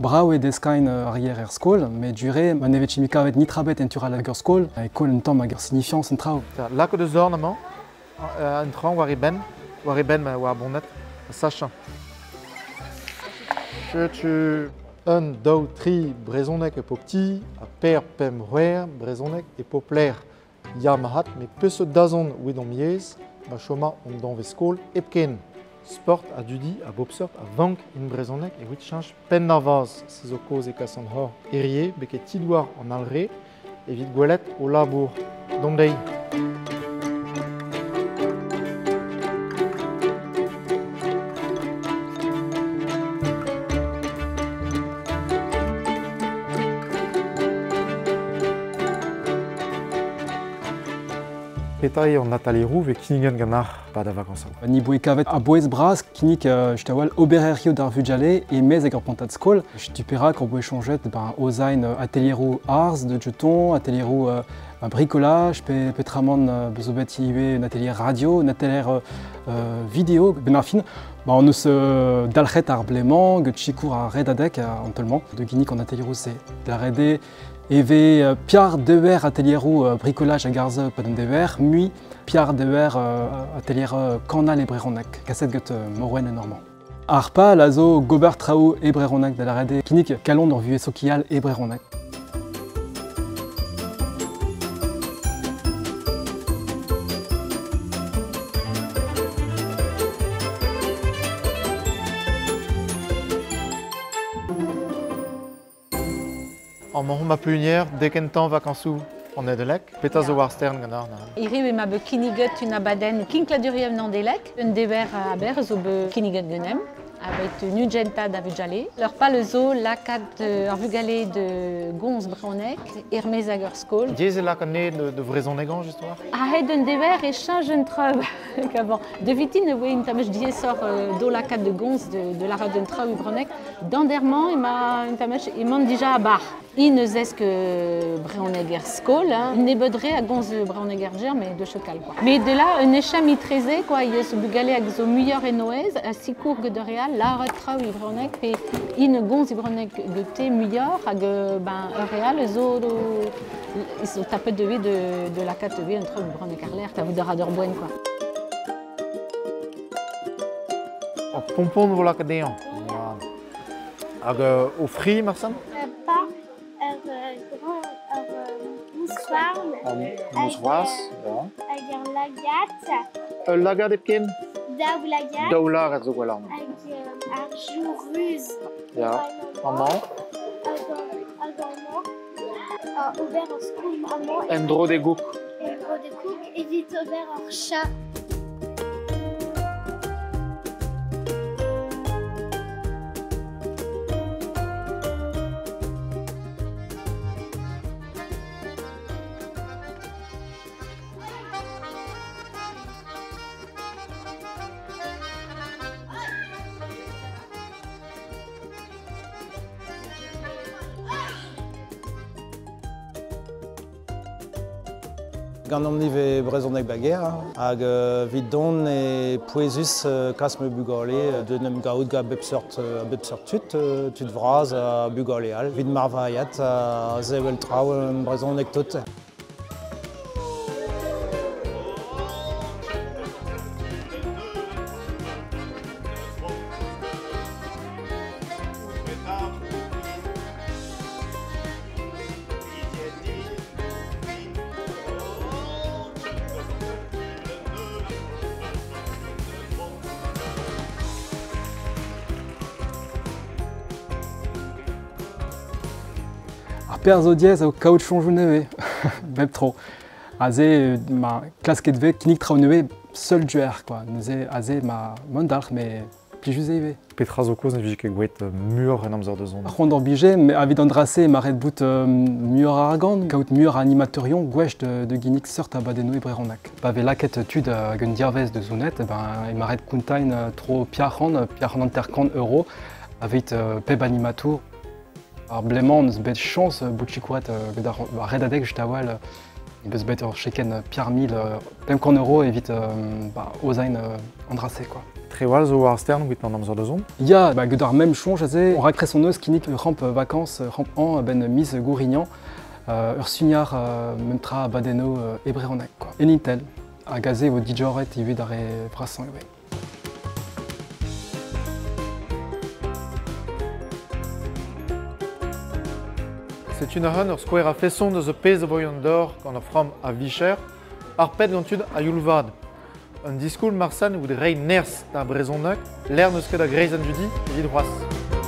brau et deskain arrière er skol, mais duré, man evet chimika vet nitrabet entural ager skol, et kol un tamm ager signifiance en trao. Lak de zornement, un tran war e ben war bonnet, sachant. Tu un, deux, tri, brezonnek et popti, a per, pem, roer, brezonnek et popler. Ya mahat, mais peu se dazon ou dans mies, ma choma on dans veskol, epken. Sport a dudi, a bobsort, a vank in brezonnek et wit change pen navaz, ses okos et kassan hor. Erié, beket tidouar en alré, et vite gouelette au labour. Domdei. Petai on Nathalie Rouve et Kinigan Ganar, pas de vacances. Ni boe kavet a boez bras, kinik jtawal obererio d'ar vujale et mez ager pontat skol. Jtupera qu'on boe changet ozain atelierou arts de jeton, atelierou bricolage, petramon bezobet iwe un atelier radio, un atelier vidéo, benafin. On ne se dalchet ar blément, que chikour a redadek antolman. De ginik en atelierou c'est de la redé. Eve piar dever atelierou bricolage à garze paden dever, mui piar dever atelier canal et breronek, cassette gut morwen et normand. Arpa lazo gober trao et breronek de la rede, kinik calon dans vue sokial et breronek. En mon ma punière, dès qu'un temps vacanceux, on est de lek. Pétas de Warstern ganar. Iri ma be kiniget une abaden kinkladuriev nan delek, un dever a ber zo be kiniget genem. Avec une genta d'avujale. Leur pas le zoo, la cat arvugale de Gonz Braunek, Hermès Agerskol. Diez la connaît de Vraizonégan, justement. Ah, et d'un dever et change un trub. De vitine, oui, une tamèche diez sort do la cat de Gonz de la rade d'un trub Braunek. D'enderment, il m'a une tamèche, il m'en déjà à bar. Il ne sait que Brauneger Skol, il n'est bedré à Gonz Brauneger mais de chocal quoi. Mais de là, un écham mitrésé quoi, il se bugale avec zo meilleur et noez, à six courgues de réal. La retra ou Ibronek, et in gonz Ibronek de meilleur, à réal, zo ils sont tapés de la carte V entre Ibronek Arler, t'as vu de Raderboine quoi. En pompon de l'acadéen. Au fri, Marsan? Pas, moussoir. Moussoir, Avec lagat. Lagat epken? Daou lagat. Daou lagat zo gwalan. Avec arjou ruse. Ja, maman. Ouvert en skoum maman. En dro de gouk. Et gros de cook. Et vite ouvert en chat. Gant omnive brezhoneg bager, hag vid don e poezus kas me bugale, de nem gaout ga bepsort tut vraz a bugale al. Vid marvaiat a zevel trao brezhoneg tot. Per zo diez au caoutchouc neue, bep trop. Azé ma classe ketve kinik trao neue seul duer quoi. Neuze azé ma mondar mais plus juste éve. Petra zo koz ne vije ket gouet mur en amzer de zon. Rond orbigé mais avid andrasé maret bout mur aragon, caout mur animatorion gouech de ginik sort à badeno et breronak. Bave laket tud gun diarvez de zonet, ben maret kuntain trop piarran intercan euro avec peb animatour. Alors blément, on se bet chance, Bouchikouat, redadek, j'tawal, Il peut se battre cheken Pierre Mille, même qu'en euro évite Ozain Andrassé quoi. Trewal zo war stern wit an amzer de zon. Il y a Godard même chonge, on racrée son eus qui nique ramp vacances, ramp en ben mise Gourignan, Ursugnard même tra Badeno et Bréronec quoi. Et Nintel, à gazé vos Dijoret et vu d'arrêt Brassan ouais. C'est une run ur square a fesson de the pez de voyon d'or gant a fram a Vicher, ar pet gantud a Yulvad. Un diskoul marsan ou de rei ners da brezonnek, l'air neus ket a greiz an judi, evit c'hoaz.